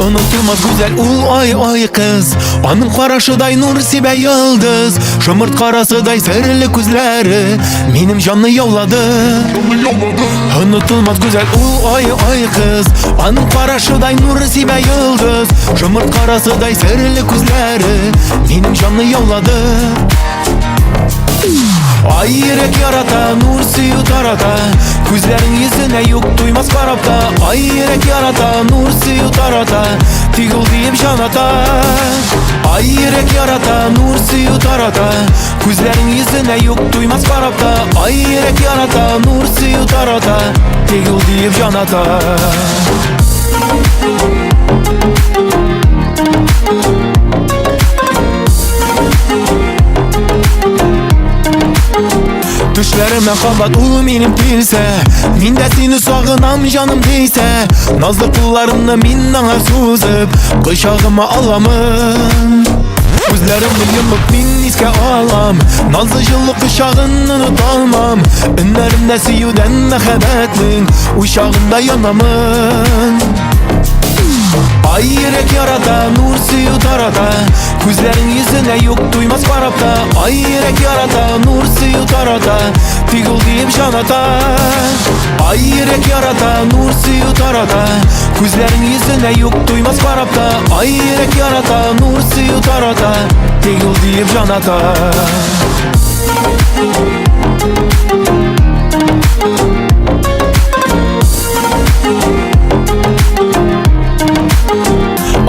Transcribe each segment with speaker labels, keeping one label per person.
Speaker 1: Unutulmaz güzel ul ay kız, onun karışıday nur sibe yıldız, şımırt karasıday serili gözleri benim canlı yolladı. Unutulmaz güzel ul ay kız, onun karışıday nur sibe yıldız, şımırt karasıday serili gözleri benim canlı yolladı. Ay yürek yarata, nur suyu tarata, gözlerin yüzüne yok duymaz karapta. Ay yürek yarata, nur suyu tarata, tigil deyip canata. Ay yürek yarata, nur suyu tarata, gözlerin yüzüne yok duymaz karapta. Ay yürek yarata, nur suyu tarata, tigil deyip canata. Düşlerimden kabat ulu benim değilse, min de seni sağınam canım değilse, nazlı kullarımda minnana suzup kışağıma alamın. Gözlerimde yılıp min iske alam, nazlı yıllık kışağını unutalmam. Önlerimde siyuden mehebbetin uşağında yanamın. Ay yürek yarata, nur suyu tarata, gözlerin yüzüne yok duymaz karapta. Ay yürek yarata, nur suyu tarata, tigil deyip canata. Ay yürek yarata, nur suyu tarata, gözlerin yüzüne yok duymaz karapta. Ay yürek yarata, nur suyu tarata, tigil deyip canata.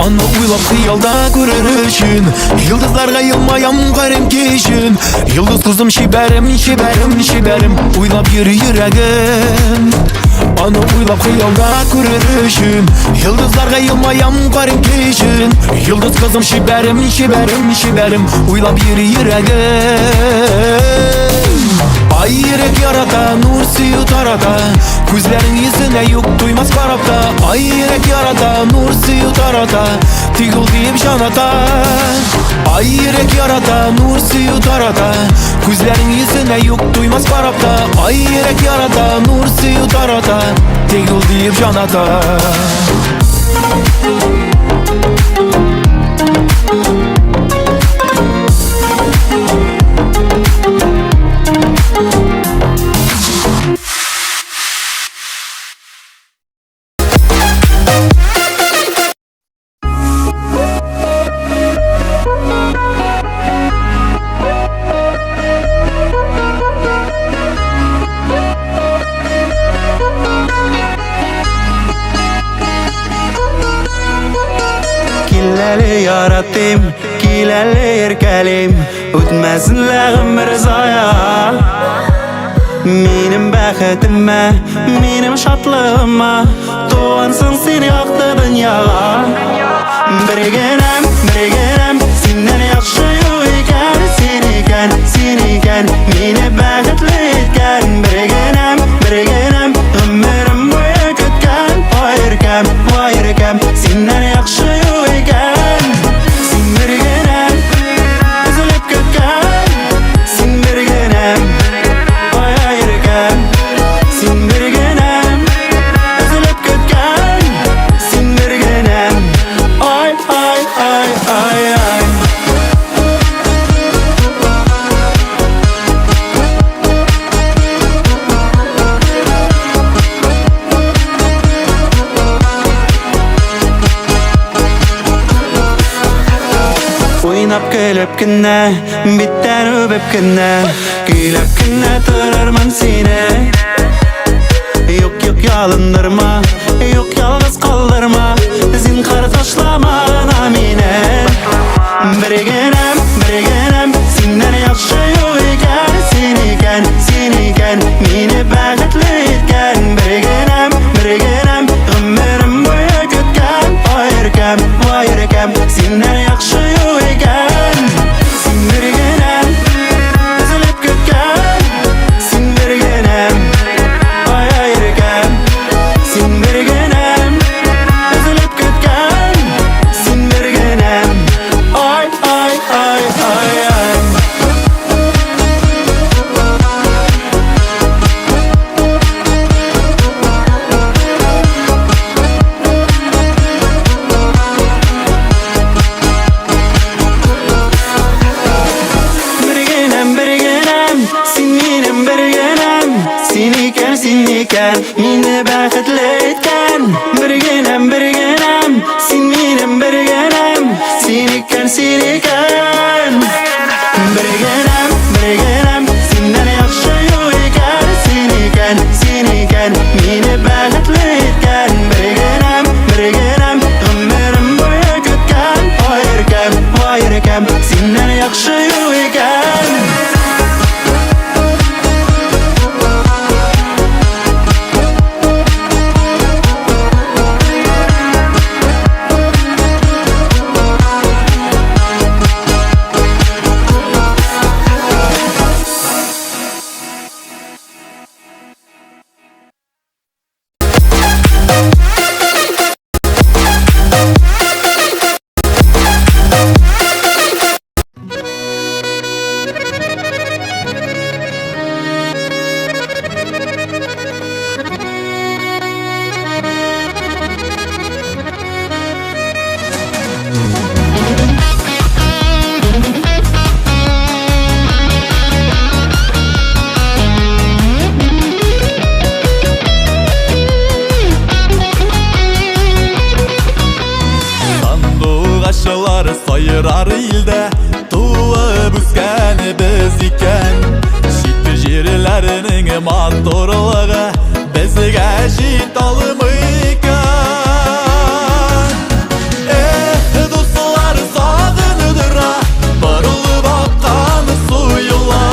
Speaker 1: Anı uylap hıyalda görür üçün, yıldızlarga yılmayam garem keşün. Yıldız kızım şiberim, şiberim, şiberim, uylap yürü yüreğim. Anı uylap hıyalda görür üçün, yıldızlarga yılmayam garem keşün. Yıldız kızım şiberim, şiberim, şiberim, uylap yürü yüreğim. Ay yürek yarata, nur suyu tarata, gözlerin yüzüne yok duymaz karapta. Ay yürek yarata, nur suyu tarata, tigil deyip canata. Ay yürek yarata, nur suyu tarata, gözlerin yüzüne yok duymaz karapta. Ay yürek yarata, nur suyu tarata, tigil deyip canata.
Speaker 2: Kileli yarattım, kileli erkelim, ötmesinler ömür zaya. Benim bəxtime, benim şatlığıma, doğansın seni yaktı dünyaya. Birgenem, senden yaxşı yok iken, sen iken, beni bəxtli etken. Birgenem, ömrüm boyu kütken, ayırkem, senden yaxşı yok iken. Sen birgenem, üzülüp kütken, sen birgenem, ayırkem. Sen birgenem, üzülüp kütken, sen birgenem, ay. Oynap gülüp günne, bitten öpüp günne, gülüp günne dururman seni. Yok yalındırma, yok yalnız kaldırma, zinhar taşlama namine. Birgenem, senden yaxşı sen eken, meni baxtli etgan. Birgenem, sen menim birgenem, sen eken, Birgenem, senden yaxshi yo'q ekan. Sen eken, meni baxtli etgan. Birgenem, ömrüm bo'yi kutgan. Ayirkam, senden yaxshi yo'q ekan.
Speaker 1: Sayırar ilde tuğup üsken biz iken, şit jirlerinin motorluğu bizge jit almıyken. Dostlar sağınıdıra barılı bakkan suyula,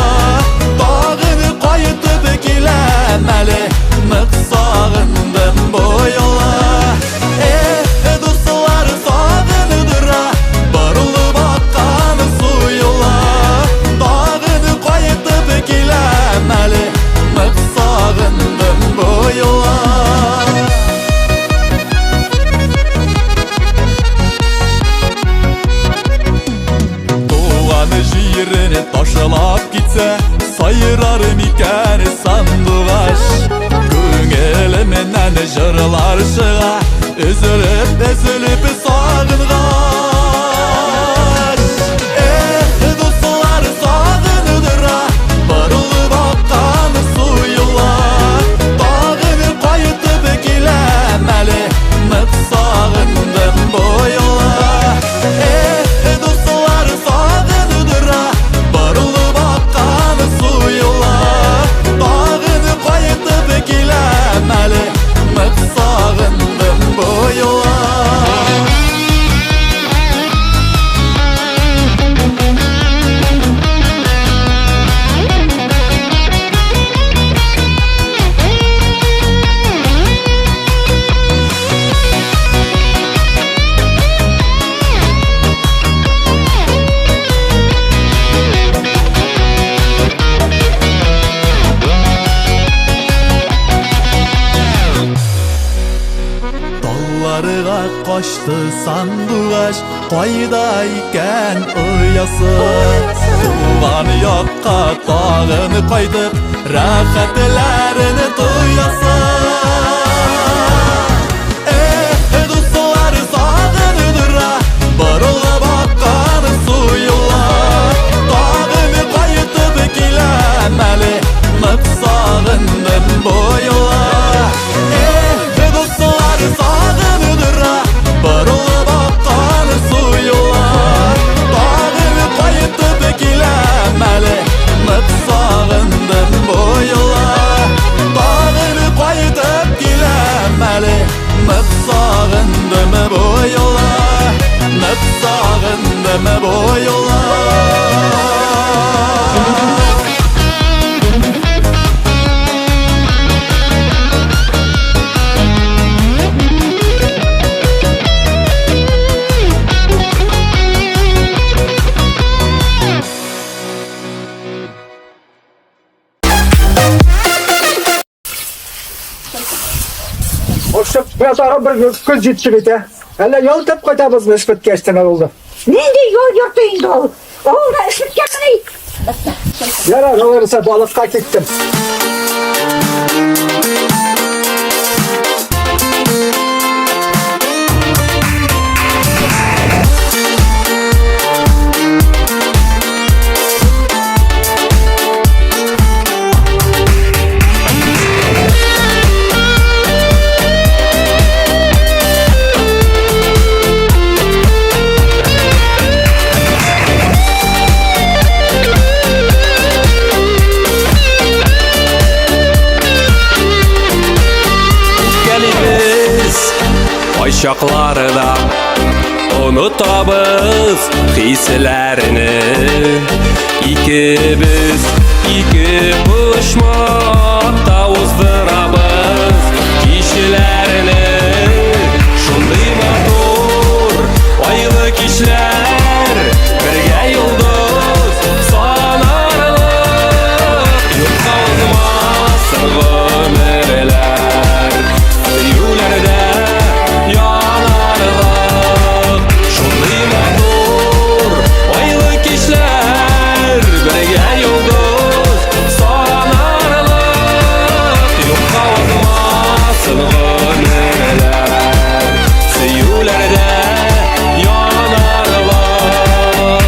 Speaker 1: dağını kayıtıp kilemeli mık sağındım bu yola. Dostlar sağınıdıra barılı bakkan suyula, dağını kayıtıp kilemeli mık sağındım bu yola. Doğanı jirini taşılap gitse, sayırarım iken sandıgaş. Köngülümden jırlar çığa, üzülüp sağıngaş. Dostlar sağınıdıra barılı bakkan suyula, dağını kayıtıp kilemeli mık sağındım bu yola. Dostlar sağınıdıra barılı bakkan suyula, dağını kayıtıp kilemeli mık sağındım bu yola. Dallarıga kaçtı sandıgaş, kayda iken uyası. Tuğan yakka dağını kaydıp rahatlerini duyası. Dostlar sağınıdıra barılı bakkan suyula, dağını kayıtıp kilemeli mık sağındım bu yola. Dostlar sağınıdıra barılı bakkan suyula, dağını kayıtıp kilemeli mık sağındım bu yola. Dağını kayıtıp kilemeli mık sağındım bu yola. Mık sağındım bu yola.
Speaker 3: Hoşça biraz ara bir göz yetişirdi. Hele yol tep koyduğumuz nispet geçtiğine oldu.
Speaker 4: Neydi yol yurdu indi ol? Oğulda ışık yakını.
Speaker 3: Yarar olursa balıkta gittim.
Speaker 5: çaklarda unutabız hislerini. İkimiz iki kuşmakta uzdırabız kişilerini. Şunday motor aylı kişiler birge yıldız sanarlık. Yoksa olmasın ömürler yüllerde yanarlık. Şunday motor aylı kişiler birge yıldız sanarlık. Yoksa olmasın ömürler yüllerde yanarlık.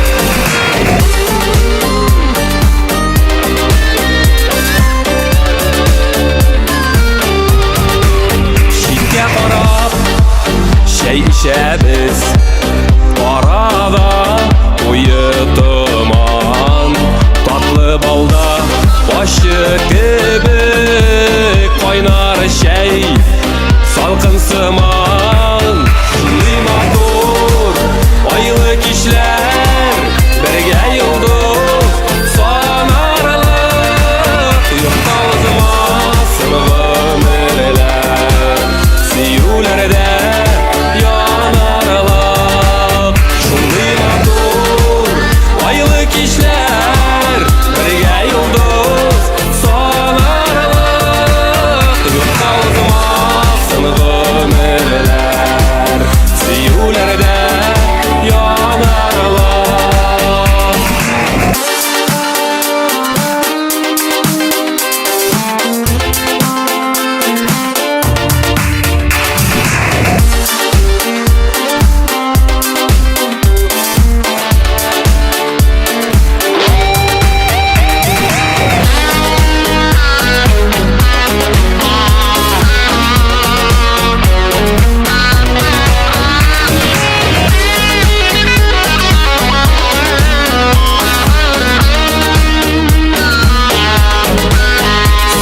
Speaker 5: Şitke qarab şey içemiz, arada uyutuman. Tatlı balda başı gibi kaynar şey salkın sıman. Şunday motor aylı kişiler birge yıldız sanarlık. Yoksa olmasın ömürler yüllerde yanarlık. Şunday motor aylı kişiler birge yıldız sanarlık. Yoksa olmasın ömürler yüllerde yanarlık.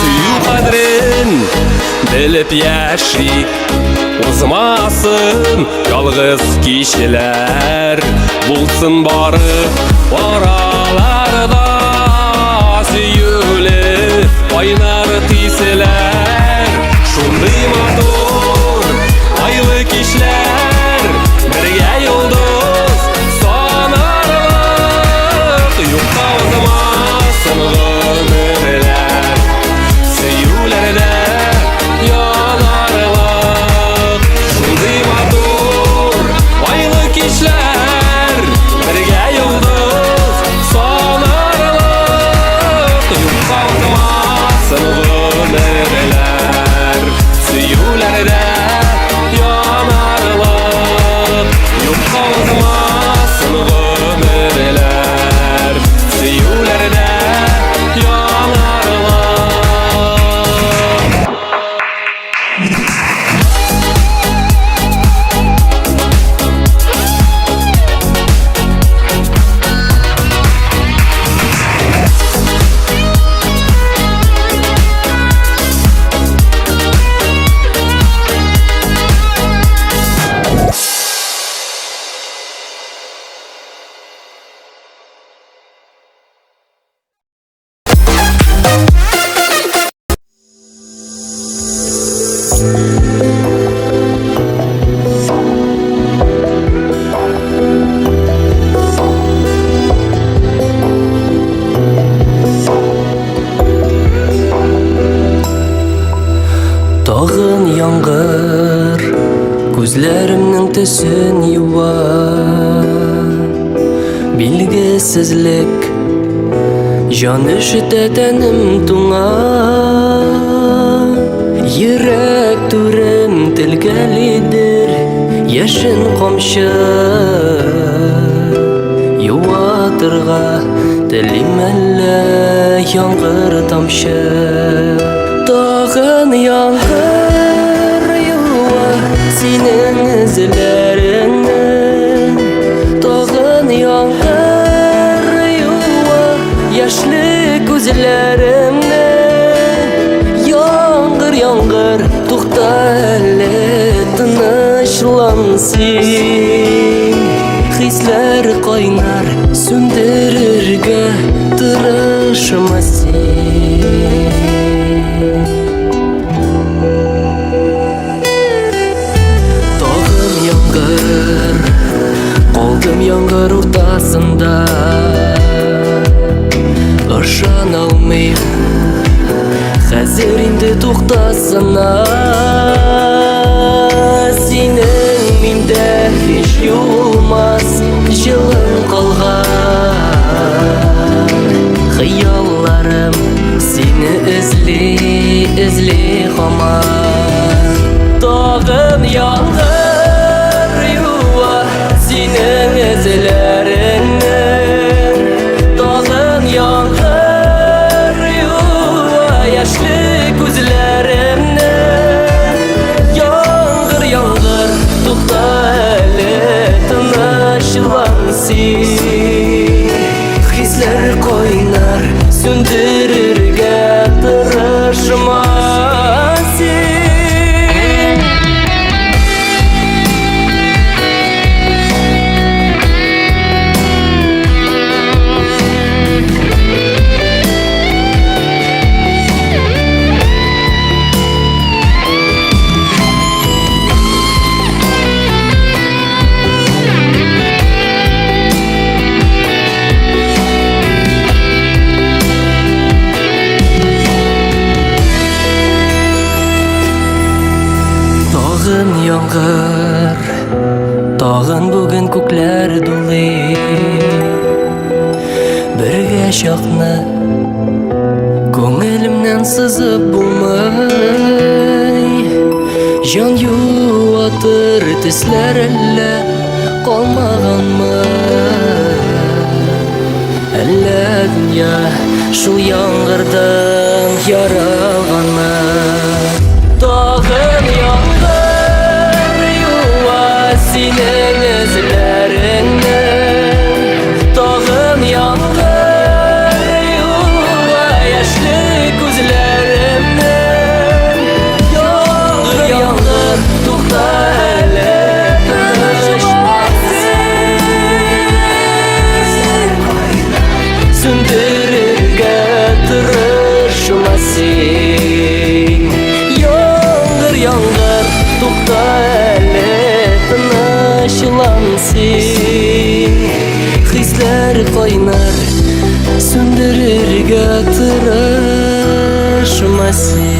Speaker 5: Süyü kadrin bilip yaşik, uzmasın yalgız kişiler. Bulsun barı oralarda süyülü oynar tisiler. Şunday motor aylı kişiler birge yıldız sanarlık. Yoksa olmasın ömürler yüllerde yanarlık. Şunday motor aylı kişiler birge yıldız sanarlık. Yoksa olmasın ömürler yüllerde yanarlık. Yoksa olmasın ömürler yüllerde yanarlık. Tağın yağır, gözlerimning tüsün yuvar. Bilgisizlik jan üşüte tenim tuğan. Yürek türüm tilgelidir, yaşın komşu yuvatırga dilim elle yağır tamşı. Tağın yağır yuva senin izlerini. Tağın yağır yuva yaşlı gözlerimni. Yağır yağır tuğta elle tınışlam sen. Hisler kaynar söndürürge tırışma sen. Dağım yağar, kaldım yağar ortasında. Işan almayım, hazır indi toxtasına. Senin minde hiç yolmaz, жылың қалған. Хыялларым сені ізли хаман. Тағын яңғыр юа сенің ізлеріңнен. Тағын яңғыр юа яшли көзлерімнен. Яңғыр тоқта әлі тынышлансın. Hisler kaynar söndürürge tırışma sen. Tağın yağar, tağın bugün көкләр дулы. Бірге шақны көңілімнен сызып булмай. Жан юатыр төсләр әллә калмаганмы? Әллә дөнья шул яңгырдан яралганмы? Tağın yağar yuva senin izlerinden. Tağın yağar yuva yaşlı gözlerimden. Yağır yağır toxta hele tınışma sen. Söndürürge tırışma sen. Yağır toxta hele tınışlansın. Hisler kaynar söndürürge tırışma sen.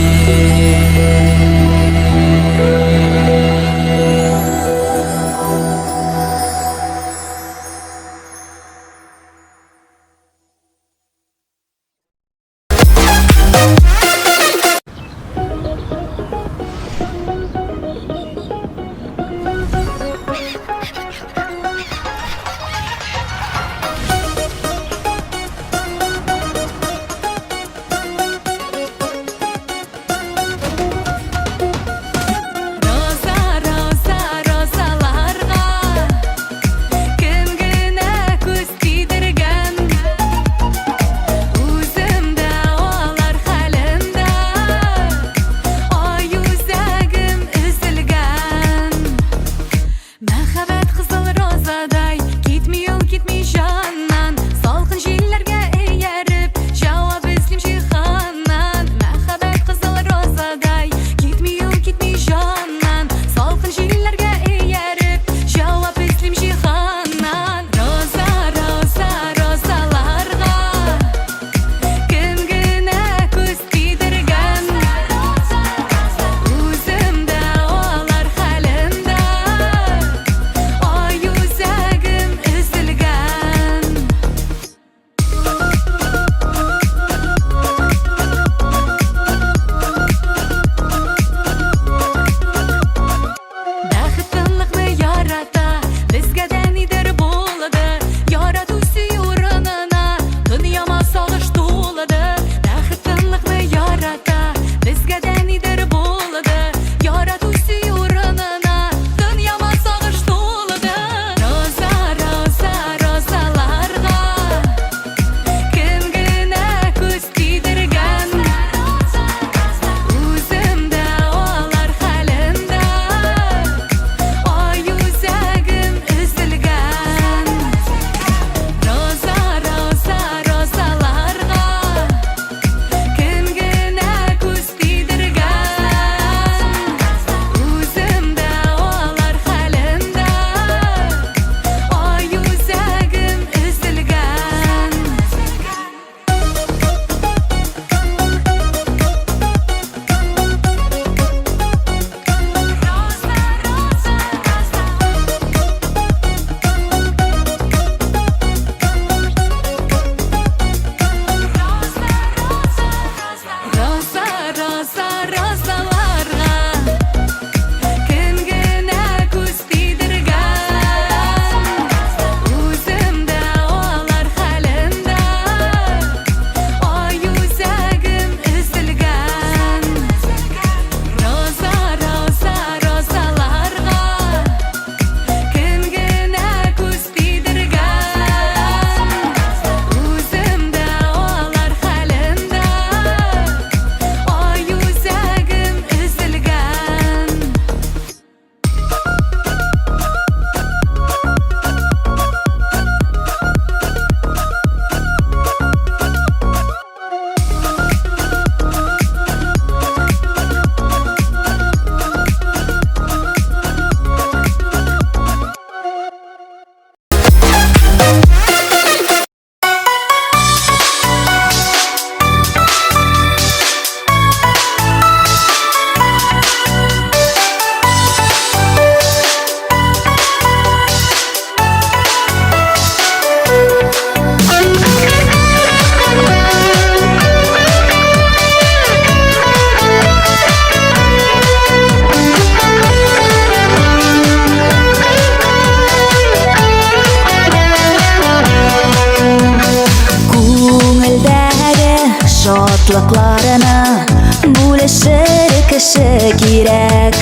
Speaker 6: Şatlıklarını bölüşür kişi gerek.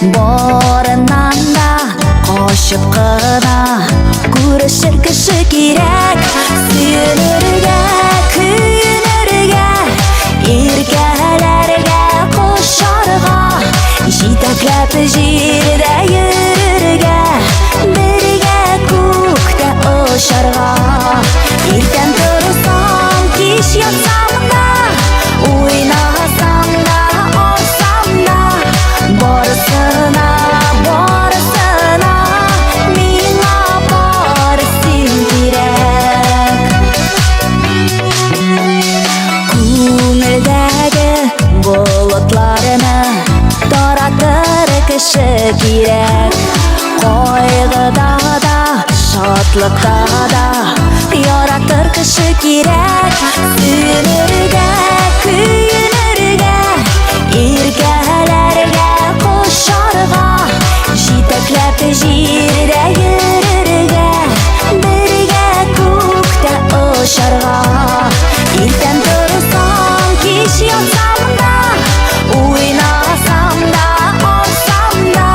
Speaker 6: Barından da koşup kına görüşür kişi gerek. Suyunurga, kuyunurga, erkelerge koşarga, jitaklap jirde yürürge, birge kukda oşarga. Erten tursam, kiş yatsam da, oynasam da, olsam da, barısına, barısına, mina barısın gerek. Көңілдәге болытларыны таратыр кіші керек. Қойғыда да, шатлықта да яратыр кіші керек. Сүйінірге, күйінірге, еркелерге қошарға, жетеклеп жерде йөрөргә, бірге көкте ұшарға. Erten tursam, kech yotsam da, oynasam da, olsam da,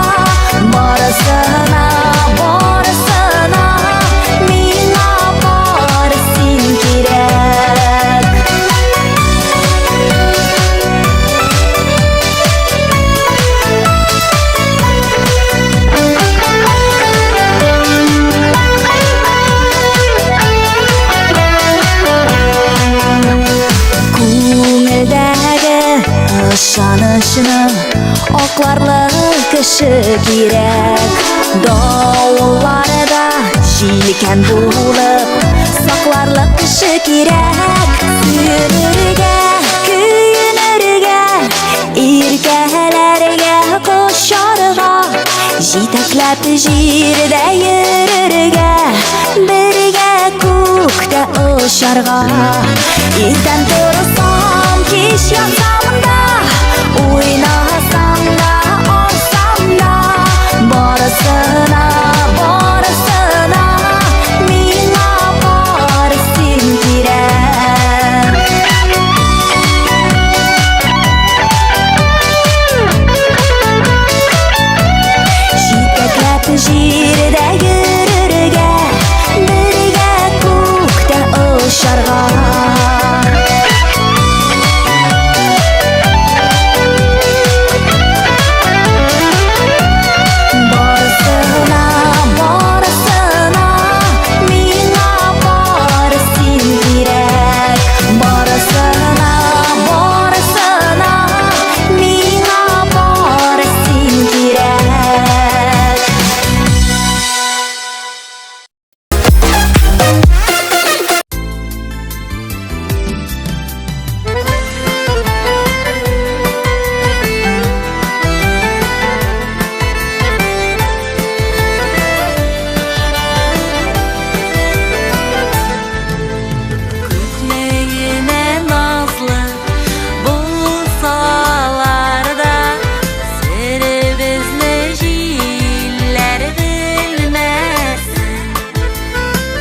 Speaker 6: barısına, barısına, mina barısın gerek. Көңілдәге ышанышны окларлы кіші керек. Дауылларда жилкен болып сақларлы кіші керек. Сүйінірге, күйінірге, еркелерге қошарға, жетеклеп жерде йөрөргә, бірге көкте ұшарға. Erten tursam, kech yatsam da, oynasam da, olsam da, barısına, barısına, mina barısın gerek. Jiteklep jirde yürürge, birge көкте ұшарға. Barısına, barısına, mina barısın gerek. Barısına, barısına, mina barısın gerek.
Speaker 7: Kütleğine nazlı bulsalar da, seribizne jiller bilmesin.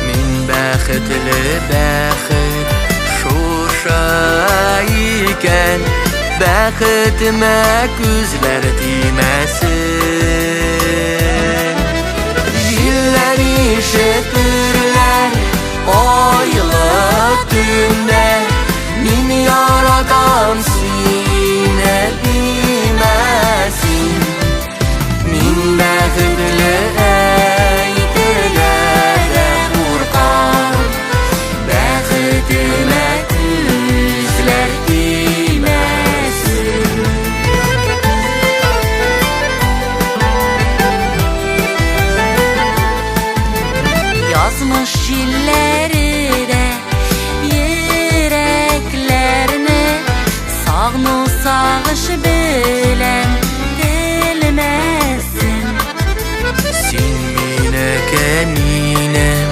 Speaker 5: Min bäxetli bäxet şuşa iken, bäxetime күзләр тимәсен. Jiller ишетерләr айлы түндә, min яратам сине димәсин. Min бәхетле әйтергә дә куркам, бәхетемә күзләр тимәсен. Yazmış jilleri de yüreklerini, sağnu sağış bilen dilmesin. Sin mine keminem,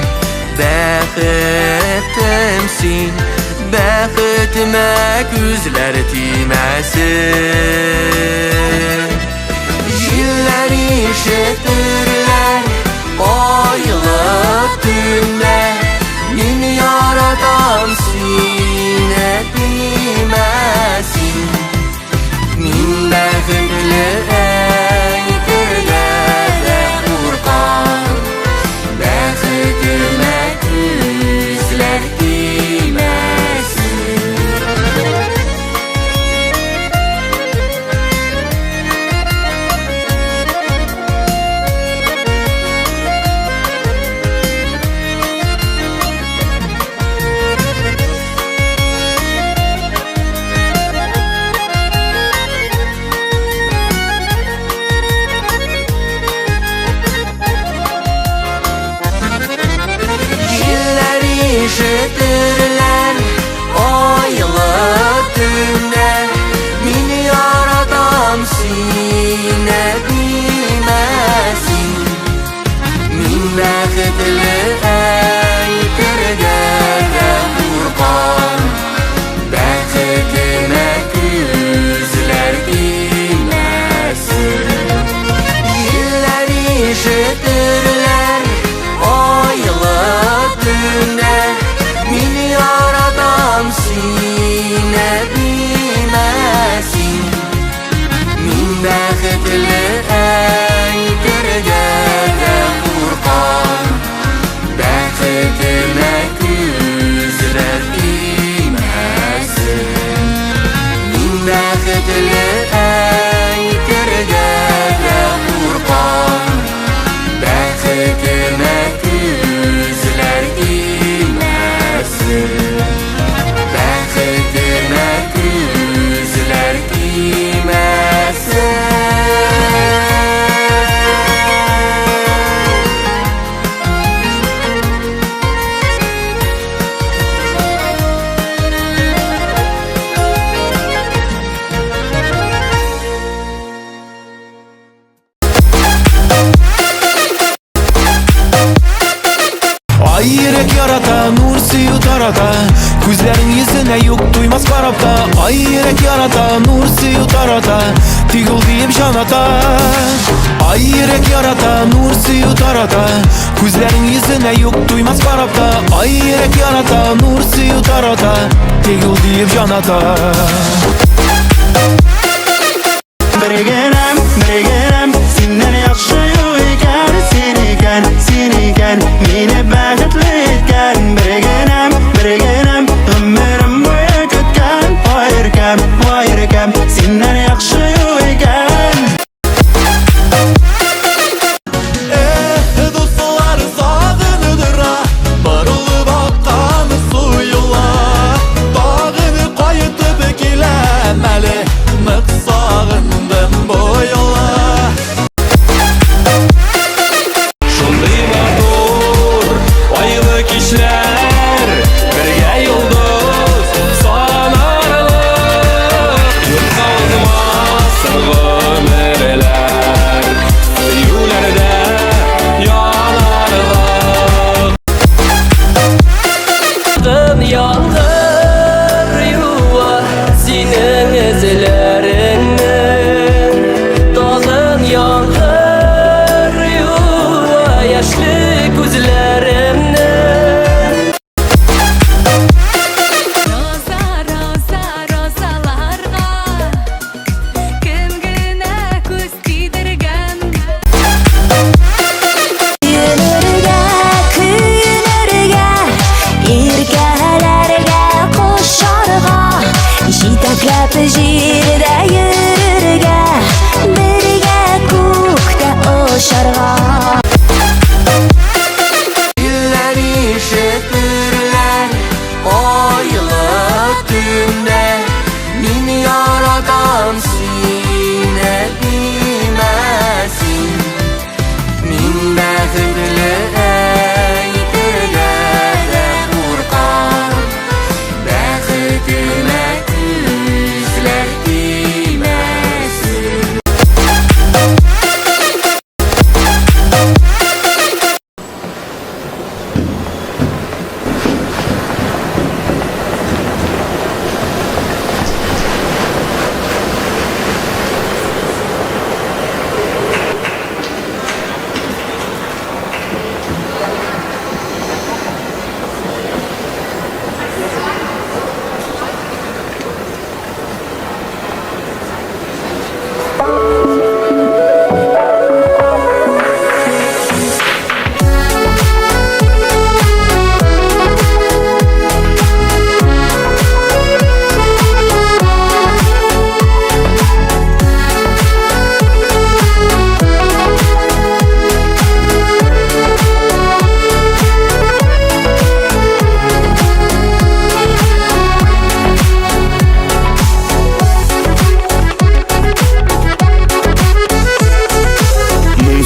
Speaker 5: bäxetemsin, bäxetime күзләр тимәсен. Jiller ишетерләr айлы түндә, min яратам сине димәсен. bäxtli äýterge urqan bäxtime küzler giýmesin bäxtime küzler giýmesin
Speaker 1: Ay yürek yarata, nur suyu tarata. Gözlerin yüzüne yok duymaz karapta. Ay yürek yarata, nur suyu tarata. Tigul deyip şanata. Ay yürek yarata, nur suyu tarata. Gözlerin yüzüne yok duymaz karapta. Ay yürek yarata, nur suyu tarata. Tigul deyip şanata.
Speaker 2: Birgenem, birgenem, senden yaxşı yok ekan, sen ekan, meni bäxtli etgan. Birgenem, birgenem, ömrüm boyu kötken, vay erkam, senden yaxşı yok ekan.
Speaker 1: Dostlar sağınıdıra, barılı baktan suyula. Dağını qayıtıp kilemeli, mıksağındım bu yola. Şunday matur, aylı kişiler, birge yıldız sanarlar. Yurtlarımaz ömürler, yüylerde yanarlar.
Speaker 5: Yağdır yuva senin izlerinden Dağın yağdır yuva yaşlı gözlerimden
Speaker 7: Roza roza rozalarga kim gina ko'z tiydirgan
Speaker 6: Yürürge, kuyunurge, irgelerge koşarga, jitaklap jirde yürürge, birge kukda oşarga.
Speaker 5: Diller işitirler aylık günde Min yaradan sine bilmesin Min bäxtli äýterge urqan bäxtime küzler giýmesin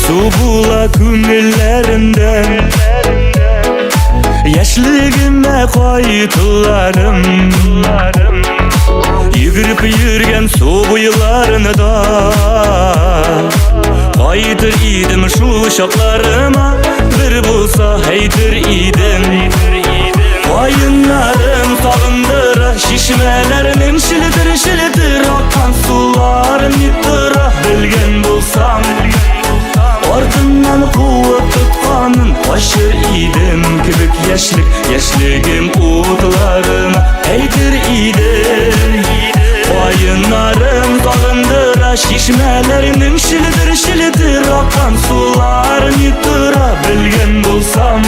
Speaker 2: Subula kümmillerimden Yaşligime kayıtlarım Yürüp yürgen su buyularını da Kayıtır idim şu şaklarıma Bir bulsa heydir idim Kayınlarım sağındıra Şişmelerinin şilidir akan sularım yıttıra Bilgen bulsam Ardından kuvvet tutkanın Taşır idim kübük yaşligim utlarına Heydir idim Kayınlarım sağındıra Şişmelerinin şilidir akan sularım yıttıra Bilgen bulsam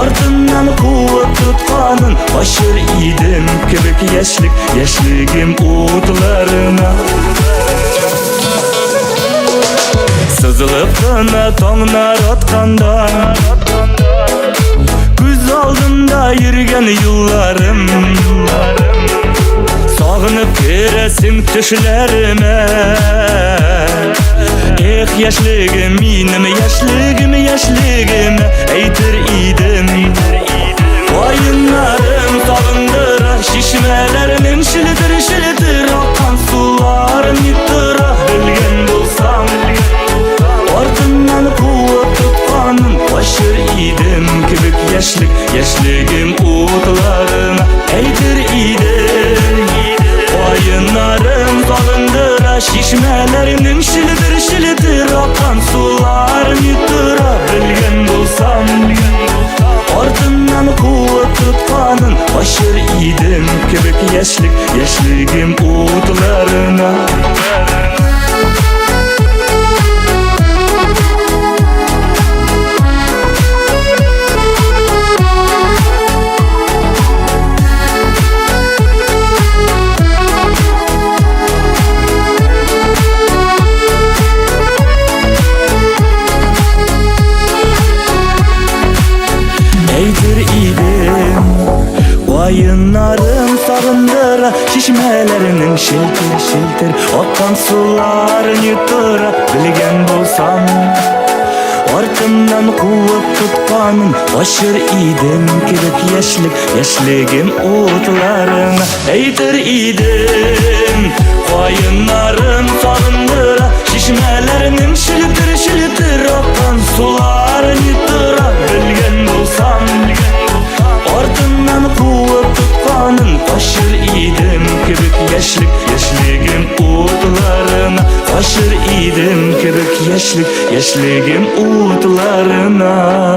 Speaker 2: Ardından kuvvet tutkanın Taşır idim kibik yaşligim utlarına Sızılıp kına tonlar atkanda Göz aldımda yürgen yıllarım Sağınıp keresin düşlerime Yaşligim minim yaşligim Eytir idim Vayınlarım sağındıra Şişmelerinin şilidir Akan sularım yıttıra Bilgen bulsam Ardından kuvvet tutkanın Başır idim kibik yaşligim utlarına Eytir idim Vayınlarım sağındıra Şişmelerinin şilidir Akan sularım yıttıra Bilgen bulsam Ardından kuvvet tutkanın Başır idim kibik yaşligim utlarına Eydir idim Vayınlarım sağındıra Şişmelerinin şiltir Akan suların yutura Bilgen bulsam Ardından kuvvet tutkanın Başır idim kibik yaşligim utlarına Eydir idim Vayınlarım sağındıra Şişmelerinin şiltir Akan suların yutura Bilgen bulsam Ardından kuvvet tutkanın Başır idim kibik yaşligim utlarına Başır idim kibik yaşligim utlarına